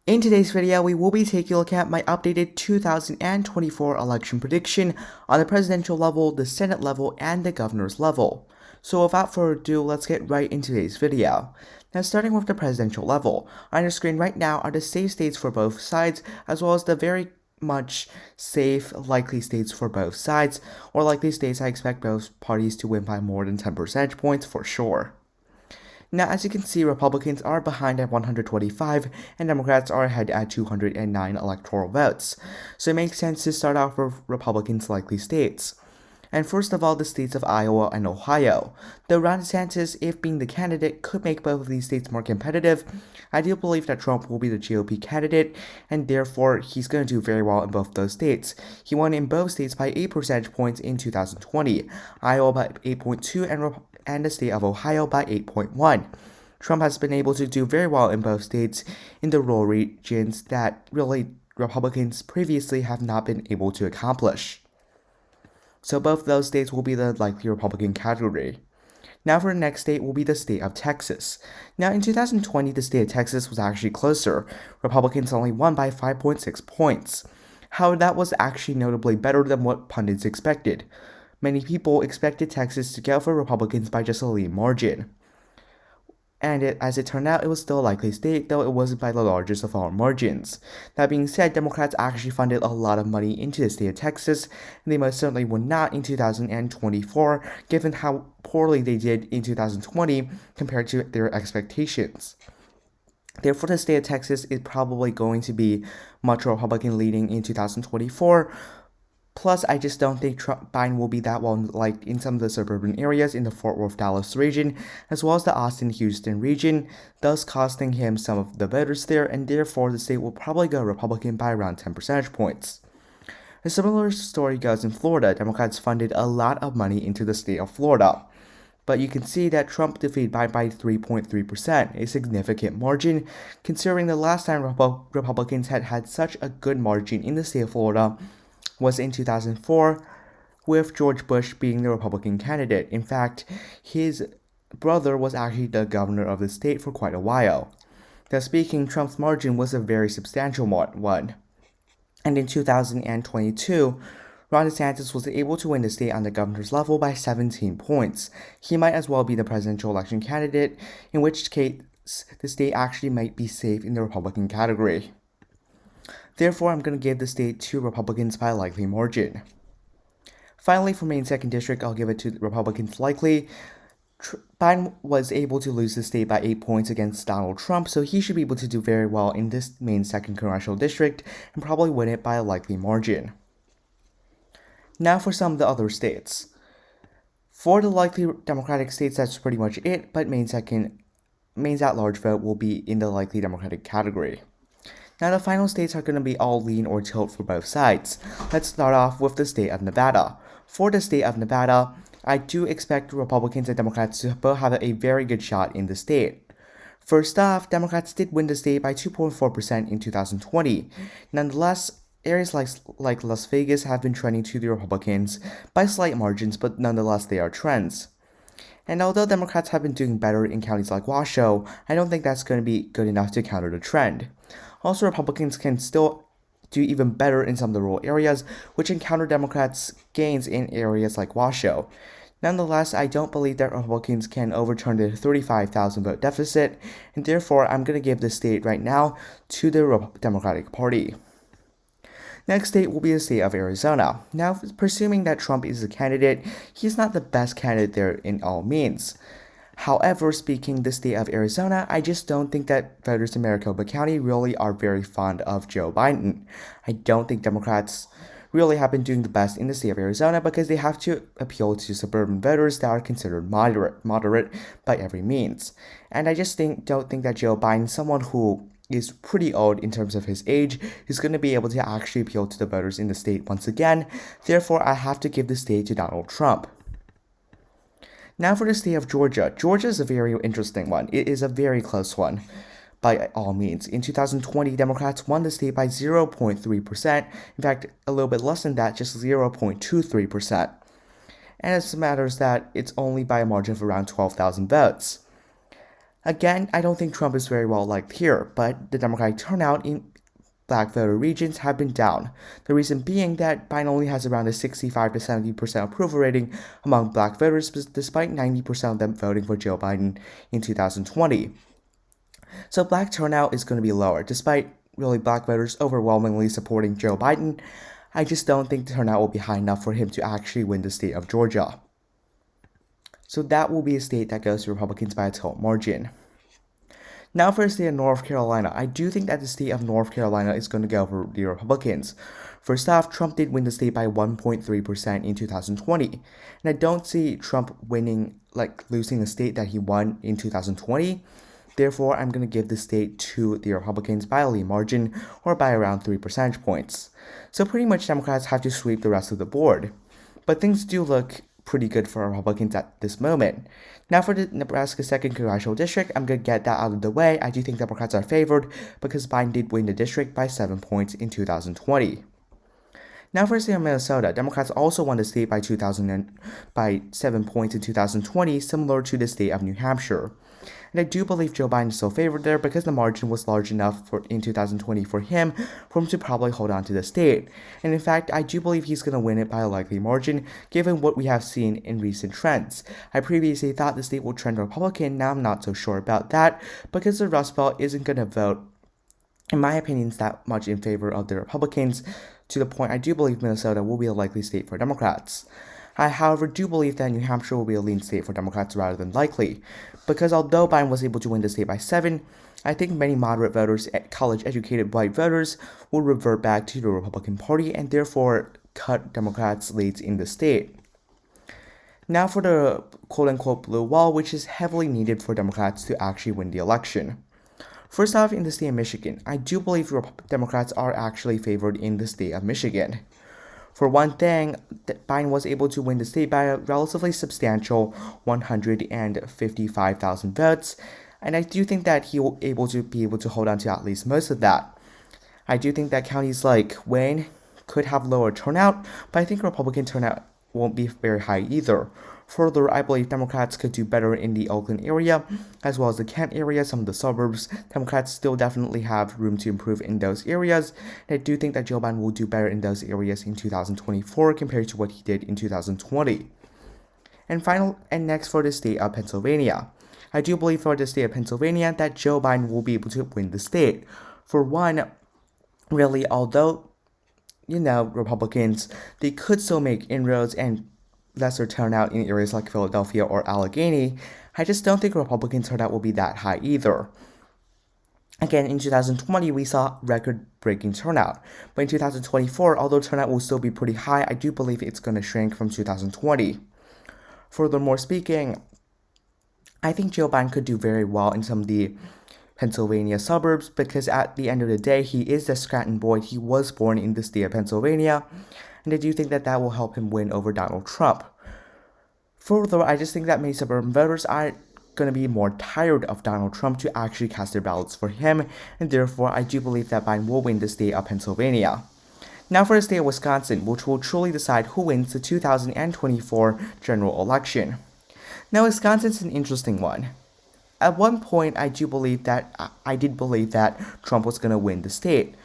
In today's video, we will be taking a look at my updated 2024 election prediction on the presidential level, the Senate level, and the governor's level. So without further ado, let's get right into today's video. Now starting with the presidential level, on your screen right now are the safe states for both sides, as well as the very much safe, likely states for both sides, or likely states I expect both parties to win by more than 10 percentage points for sure. Now, as you can see, Republicans are behind at 125, and Democrats are ahead at 209 electoral votes. So it makes sense to start off with Republicans' likely states. And first of all, the states of Iowa and Ohio. Though Ron DeSantis, if being the candidate, could make both of these states more competitive, I do believe that Trump will be the GOP candidate, and therefore he's going to do very well in both those states. He won in both states by 8 percentage points in 2020, Iowa by 8.2 and the state of Ohio by 8.1. Trump has been able to do very well in both states in the rural regions that really Republicans previously have not been able to accomplish. So both those states will be the likely Republican category. Now for the next state will be the state of Texas. Now in 2020, the state of Texas was actually closer. Republicans only won by 5.6 points. However, that was actually notably better than what pundits expected. Many people expected Texas to go for Republicans by just a lean margin. And as it turned out, it was still a likely state, though it wasn't by the largest of all margins. That being said, Democrats actually funded a lot of money into the state of Texas, and they most certainly would not in 2024, given how poorly they did in 2020 compared to their expectations. Therefore, the state of Texas is probably going to be much Republican leading in 2024. Plus, I just don't think Biden will be that well liked in some of the suburban areas in the Fort Worth, Dallas region, as well as the Austin, Houston region, thus costing him some of the voters there, and therefore the state will probably go Republican by around 10 percentage points. A similar story goes in Florida. Democrats funded a lot of money into the state of Florida. But you can see that Trump defeated Biden by 3.3%, a significant margin, considering the last time Republicans had such a good margin in the state of Florida was in 2004, with George Bush being the Republican candidate. In fact, his brother was actually the governor of the state for quite a while. Thus speaking, Trump's margin was a very substantial one. And in 2022, Ron DeSantis was able to win the state on the governor's level by 17 points. He might as well be the presidential election candidate, in which case the state actually might be safe in the Republican category. Therefore, I'm going to give the state to Republicans by a likely margin. Finally, for Maine 2nd District, I'll give it to the Republicans likely. Biden was able to lose the state by 8 points against Donald Trump, so he should be able to do very well in this Maine 2nd Congressional District and probably win it by a likely margin. Now for some of the other states. For the likely Democratic states, that's pretty much it, but Maine's at-large vote will be in the likely Democratic category. Now the final states are going to be all lean or tilt for both sides. Let's start off with the state of Nevada. For the state of Nevada, I do expect Republicans and Democrats to both have a very good shot in the state. First off, Democrats did win the state by 2.4% in 2020. Nonetheless, areas like Las Vegas have been trending to the Republicans by slight margins, but nonetheless they are trends. And although Democrats have been doing better in counties like Washoe, I don't think that's going to be good enough to counter the trend. Also, Republicans can still do even better in some of the rural areas, which encounter Democrats' gains in areas like Washoe. Nonetheless, I don't believe that Republicans can overturn the 35,000 vote deficit, and therefore I'm going to give the state right now to the Democratic Party. Next state will be the state of Arizona. Now, presuming that Trump is the candidate, he's not the best candidate there in all means. However, speaking the state of Arizona, I just don't think that voters in Maricopa County really are very fond of Joe Biden. I don't think Democrats really have been doing the best in the state of Arizona because they have to appeal to suburban voters that are considered moderate by every means. And I just don't think that Joe Biden, someone who is pretty old in terms of his age, is going to be able to actually appeal to the voters in the state once again. Therefore, I have to give the state to Donald Trump. Now for the state of Georgia. Georgia is a very interesting one. It is a very close one, by all means. In 2020, Democrats won the state by 0.3%. In fact, a little bit less than that, just 0.23%. And it matters that it's only by a margin of around 12,000 votes. Again, I don't think Trump is very well liked here, but the Democratic turnout in black voter regions have been down. The reason being that Biden only has around a 65 to 70% approval rating among black voters, despite 90% of them voting for Joe Biden in 2020. So black turnout is going to be lower, despite really black voters overwhelmingly supporting Joe Biden. I just don't think the turnout will be high enough for him to actually win the state of Georgia. So that will be a state that goes to Republicans by a total margin. Now for the state of North Carolina, I do think that the state of North Carolina is going to go for the Republicans. First off, Trump did win the state by 1.3% in 2020, and I don't see Trump losing the state that he won in 2020. Therefore, I'm going to give the state to the Republicans by a lean margin, or by around 3 percentage points. So pretty much Democrats have to sweep the rest of the board. But things do look pretty good for Republicans at this moment. Now for the Nebraska 2nd Congressional District, I'm going to get that out of the way. I do think Democrats are favored because Biden did win the district by 7 points in 2020. Now for the state of Minnesota, Democrats also won the state by 7 points in 2020, similar to the state of New Hampshire. And I do believe Joe Biden is still favored there because the margin was large enough in 2020 for him to probably hold on to the state. And in fact, I do believe he's going to win it by a likely margin, given what we have seen in recent trends. I previously thought the state will trend Republican, now I'm not so sure about that, because the Rust Belt isn't going to vote, in my opinion, that much in favor of the Republicans, to the point I do believe Minnesota will be a likely state for Democrats. I, however, do believe that New Hampshire will be a lean state for Democrats rather than likely, because although Biden was able to win the state by 7, I think many moderate voters, college-educated white voters, will revert back to the Republican Party and therefore cut Democrats' leads in the state. Now for the quote-unquote blue wall, which is heavily needed for Democrats to actually win the election. First off, in the state of Michigan, I do believe Democrats are actually favored in the state of Michigan. For one thing, Biden was able to win the state by a relatively substantial 155,000 votes, and I do think that he will be able to hold on to at least most of that. I do think that counties like Wayne could have lower turnout, but I think Republican turnout won't be very high either. Further, I believe Democrats could do better in the Oakland area, as well as the Kent area, some of the suburbs. Democrats still definitely have room to improve in those areas, and I do think that Joe Biden will do better in those areas in 2024 compared to what he did in 2020. And next for the state of Pennsylvania. I do believe for the state of Pennsylvania that Joe Biden will be able to win the state. For one, really, although, Republicans, they could still make inroads and lesser turnout in areas like Philadelphia or Allegheny, I just don't think Republican turnout will be that high either. Again, in 2020, we saw record-breaking turnout, but in 2024, although turnout will still be pretty high, I do believe it's going to shrink from 2020. Furthermore speaking, I think Joe Biden could do very well in some of the Pennsylvania suburbs because at the end of the day, he is a Scranton boy. He was born in the state of Pennsylvania, and I do think that will help him win over Donald Trump. Further, I just think that many suburban voters are going to be more tired of Donald Trump to actually cast their ballots for him, and therefore I do believe that Biden will win the state of Pennsylvania. Now for the state of Wisconsin, which will truly decide who wins the 2024 general election. Now Wisconsin's an interesting one. At one point, I did believe that Trump was going to win the state.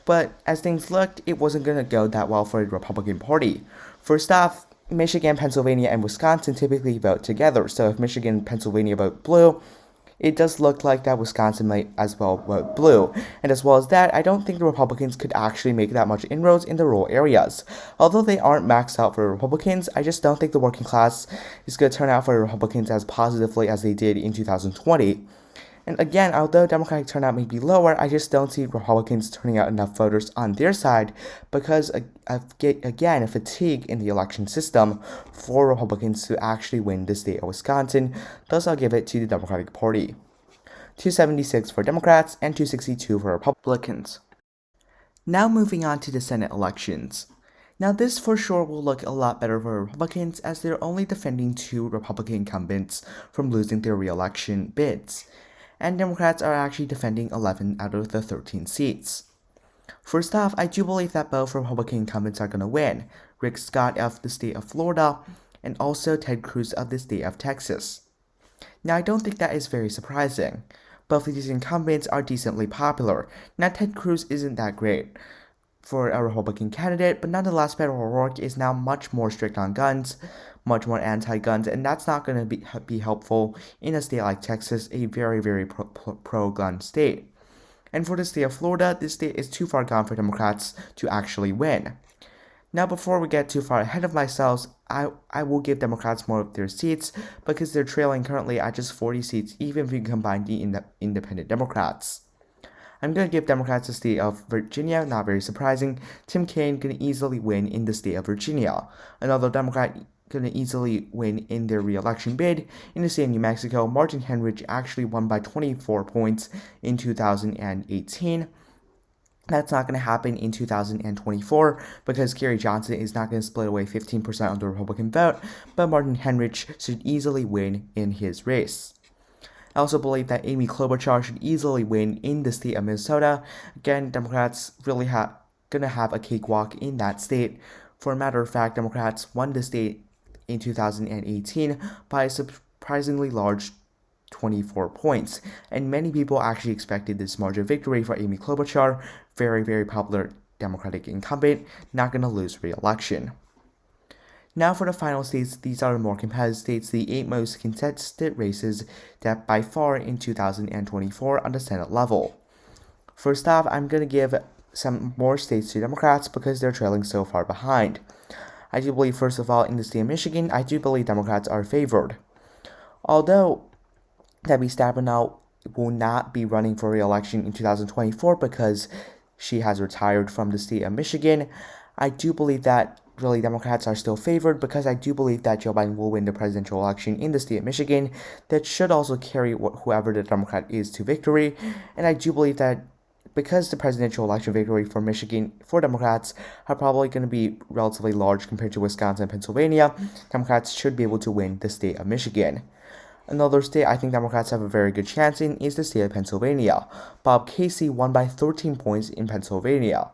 But as things looked, it wasn't going to go that well for the Republican Party. First off, Michigan, Pennsylvania, and Wisconsin typically vote together. So if Michigan and Pennsylvania vote blue, it does look like that Wisconsin might as well vote blue. And as well as that, I don't think the Republicans could actually make that much inroads in the rural areas. Although they aren't maxed out for Republicans, I just don't think the working class is going to turn out for the Republicans as positively as they did in 2020. And again, although Democratic turnout may be lower, I just don't see Republicans turning out enough voters on their side because, again, a fatigue in the election system for Republicans to actually win the state of Wisconsin. Thus, I'll give it to the Democratic Party. 276 for Democrats and 262 for Republicans. Now moving on to the Senate elections. Now this for sure will look a lot better for Republicans as they're only defending 2 Republican incumbents from losing their re-election bids. And Democrats are actually defending 11 out of the 13 seats. First off, I do believe that both Republican incumbents are going to win, Rick Scott of the state of Florida, and also Ted Cruz of the state of Texas. Now, I don't think that is very surprising. Both of these incumbents are decently popular. Now, Ted Cruz isn't that great for a Republican candidate, but nonetheless, Beto O'Rourke is now much more strict on guns, much more anti-guns, and that's not going to be helpful in a state like Texas, a very pro-gun state. And for the state of Florida, this state is too far gone for Democrats to actually win. Now, before we get too far ahead of myself, I will give Democrats more of their seats because they're trailing currently at just 40 seats, even if you combine the independent Democrats. I'm going to give Democrats the state of Virginia, not very surprising. Tim Kaine going to easily win in the state of Virginia. Another Democrat going to easily win in their re-election bid. In the state of New Mexico, Martin Henrich actually won by 24 points in 2018. That's not going to happen in 2024 because Gary Johnson is not going to split away 15% of the Republican vote, but Martin Henrich should easily win in his race. I also believe that Amy Klobuchar should easily win in the state of Minnesota. Again, Democrats really going to have a cakewalk in that state. For a matter of fact, Democrats won the state in 2018 by a surprisingly large 24 points, and many people actually expected this margin of victory for Amy Klobuchar, very popular Democratic incumbent, not going to lose re-election. Now for the final states, these are the more competitive states, the 8 most contested races that by far in 2024 on the Senate level. First off, I'm going to give some more states to Democrats because they're trailing so far behind. I do believe, first of all, in the state of Michigan, I do believe Democrats are favored. Although Debbie Stabenow will not be running for re-election in 2024 because she has retired from the state of Michigan, I do believe that really Democrats are still favored because I do believe that Joe Biden will win the presidential election in the state of Michigan. That should also carry whoever the Democrat is to victory. And I do believe that because the presidential election victory for Michigan for Democrats are probably going to be relatively large compared to Wisconsin and Pennsylvania, Democrats should be able to win the state of Michigan. Another state I think Democrats have a very good chance in is the state of Pennsylvania. Bob Casey won by 13 points in Pennsylvania.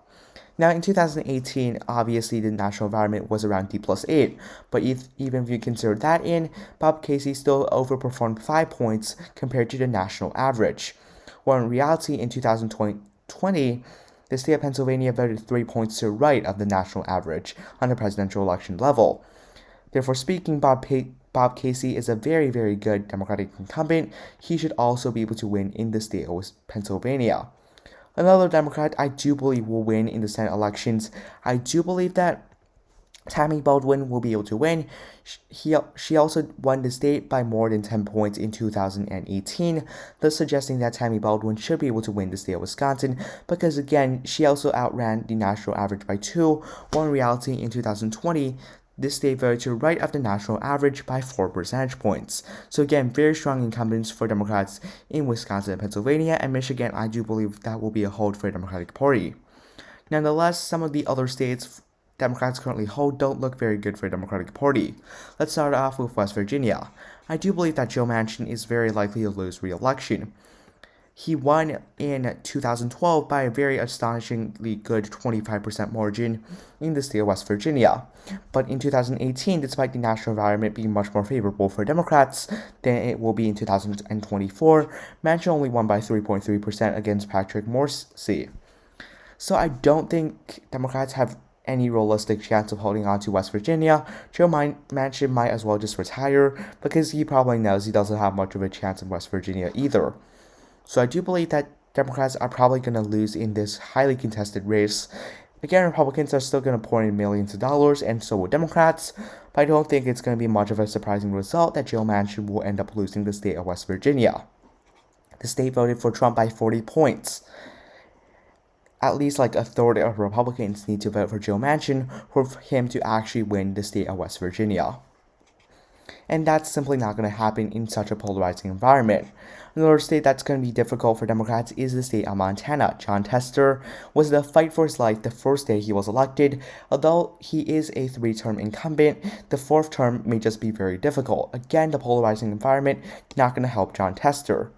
Now, in 2018, obviously the national environment was around D+8, but even if you consider that in, Bob Casey still overperformed 5 points compared to the national average. While in reality, in 2020, the state of Pennsylvania voted 3 points to the right of the national average on the presidential election level. Therefore speaking, Bob Casey is a very good Democratic incumbent. He should also be able to win in the state of Pennsylvania. Another Democrat I do believe will win in the Senate elections. I do believe that Tammy Baldwin will be able to win. She also won the state by more than 10 points in 2018, thus suggesting that Tammy Baldwin should be able to win the state of Wisconsin because, again, she also outran the national average by 2, while in reality in 2020, this state voted to the right of the national average by 4 percentage points. So again, very strong incumbents for Democrats in Wisconsin and Pennsylvania, and Michigan, I do believe that will be a hold for the Democratic Party. Nonetheless, some of the other states Democrats currently hold don't look very good for the Democratic Party. Let's start off with West Virginia. I do believe that Joe Manchin is very likely to lose re-election. He won in 2012 by a very astonishingly good 25% margin in the state of West Virginia. But in 2018, despite the national environment being much more favorable for Democrats than it will be in 2024, Manchin only won by 3.3% against Patrick Morrisey. So I don't think Democrats have any realistic chance of holding on to West Virginia. Joe Manchin might as well just retire because he probably knows he doesn't have much of a chance in West Virginia either. So I do believe that Democrats are probably going to lose in this highly contested race. Again, Republicans are still going to pour in millions of dollars, and so will Democrats, but I don't think it's going to be much of a surprising result that Joe Manchin will end up losing the state of West Virginia. The state voted for Trump by 40 points. At least like a third of Republicans need to vote for Joe Manchin for him to actually win the state of West Virginia. And that's simply not going to happen in such a polarizing environment. Another state that's going to be difficult for Democrats is the state of Montana. Jon Tester was in a fight for his life the first day he was elected. Although he is a 3-term incumbent, the 4th term may just be very difficult. Again, the polarizing environment not going to help Jon Tester.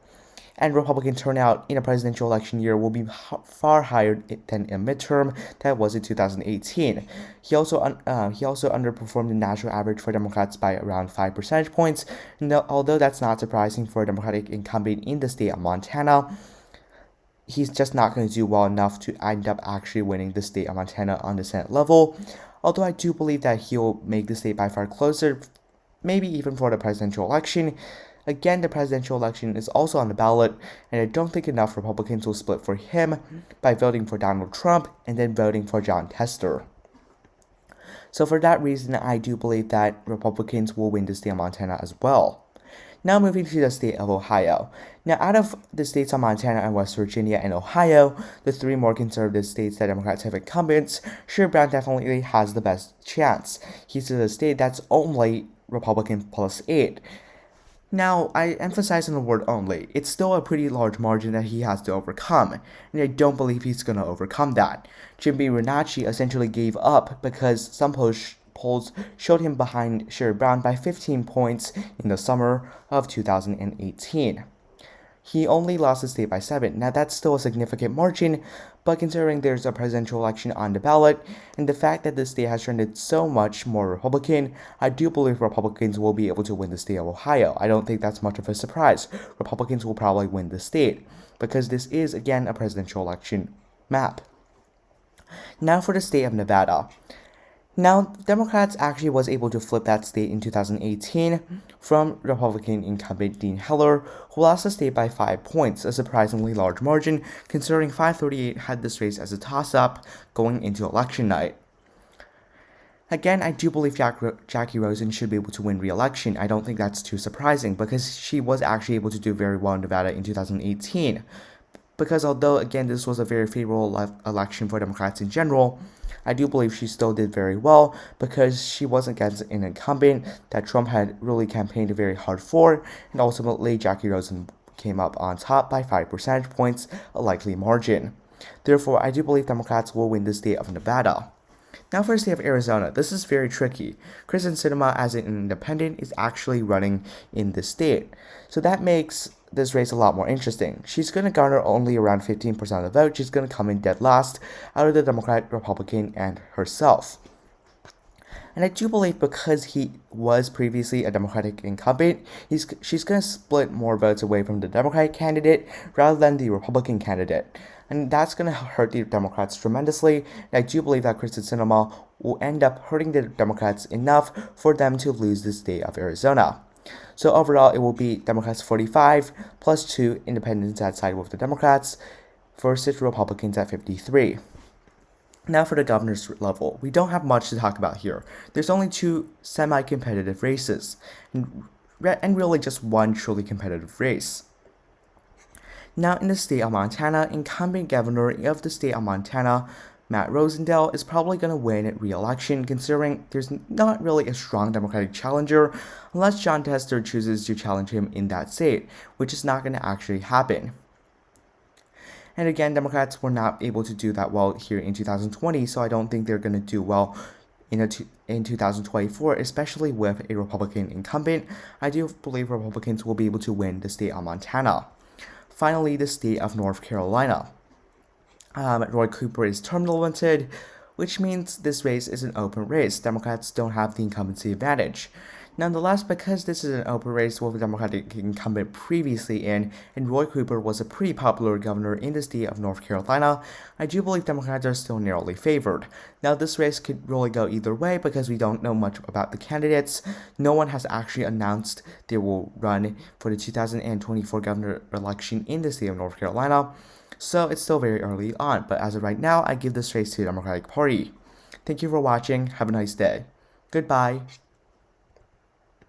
and Republican turnout in a presidential election year will be far higher than a midterm that was in 2018. He also underperformed the national average for Democrats by around 5 percentage points. Although that's not surprising for a Democratic incumbent in the state of Montana, he's just not going to do well enough to end up actually winning the state of Montana on the Senate level. Although I do believe that he'll make the state by far closer, maybe even for the presidential election. Again, the presidential election is also on the ballot, and I don't think enough Republicans will split for him by voting for Donald Trump and then voting for Jon Tester. So for that reason, I do believe that Republicans will win the state of Montana as well. Now moving to the state of Ohio. Now out of the states of Montana and West Virginia and Ohio, the three more conservative states that Democrats have incumbents, Schumer Brown definitely has the best chance. He's in a state that's only Republican plus 8. Now, I emphasize on the word only. It's still a pretty large margin that he has to overcome, and I don't believe he's going to overcome that. Jimmy Renacci essentially gave up because some polls showed him behind Sherrod Brown by 15 points in the summer of 2018. He only lost the state by 7. Now, that's still a significant margin, but considering there's a presidential election on the ballot, and the fact that the state has trended so much more Republican, I do believe Republicans will be able to win the state of Ohio. I don't think that's much of a surprise. Republicans will probably win the state, because this is, again, a presidential election map. Now for the state of Nevada. Now, Democrats actually was able to flip that state in 2018 from Republican incumbent Dean Heller, who lost the state by 5 points, a surprisingly large margin, considering FiveThirtyEight had this race as a toss-up going into election night. Again, I do believe Jackie Rosen should be able to win re-election. I don't think that's too surprising, because she was actually able to do very well in Nevada in 2018. Because although, again, this was a very favorable election for Democrats in general, I do believe she still did very well because she was against an incumbent that Trump had really campaigned very hard for, and ultimately Jackie Rosen came up on top by 5 percentage points, a likely margin. Therefore, I do believe Democrats will win the state of Nevada. Now for the state of Arizona, this is very tricky. Kyrsten Sinema, as an independent, is actually running in this state. So that makes this race a lot more interesting. She's going to garner only around 15% of the vote. She's going to come in dead last out of the Democrat, Republican, and herself. And I do believe because he was previously a Democratic incumbent, she's going to split more votes away from the Democratic candidate rather than the Republican candidate. And that's going to hurt the Democrats tremendously. And I do believe that Kyrsten Sinema will end up hurting the Democrats enough for them to lose the state of Arizona. So overall, it will be Democrats 45 plus 2 independents that side with the Democrats versus Republicans at 53. Now for the governor's level, we don't have much to talk about here. There's only 2 semi-competitive races, and really just one truly competitive race. Now in the state of Montana, incumbent governor of the state of Montana, Matt Rosendale, is probably going to win re-election, considering there's not really a strong Democratic challenger unless Jon Tester chooses to challenge him in that state, which is not going to actually happen. And again, Democrats were not able to do that well here in 2020, so I don't think they're going to do well in 2024, especially with a Republican incumbent. I do believe Republicans will be able to win the state of Montana. Finally, the state of North Carolina. Roy Cooper is term limited, which means this race is an open race. Democrats don't have the incumbency advantage. Nonetheless, because this is an open race with a Democratic incumbent previously in, and Roy Cooper was a pretty popular governor in the state of North Carolina, I do believe Democrats are still narrowly favored. Now, this race could really go either way because we don't know much about the candidates. No one has actually announced they will run for the 2024 governor election in the state of North Carolina, so it's still very early on, but as of right now, I give this race to the Democratic Party. Thank you for watching. Have a nice day. Goodbye.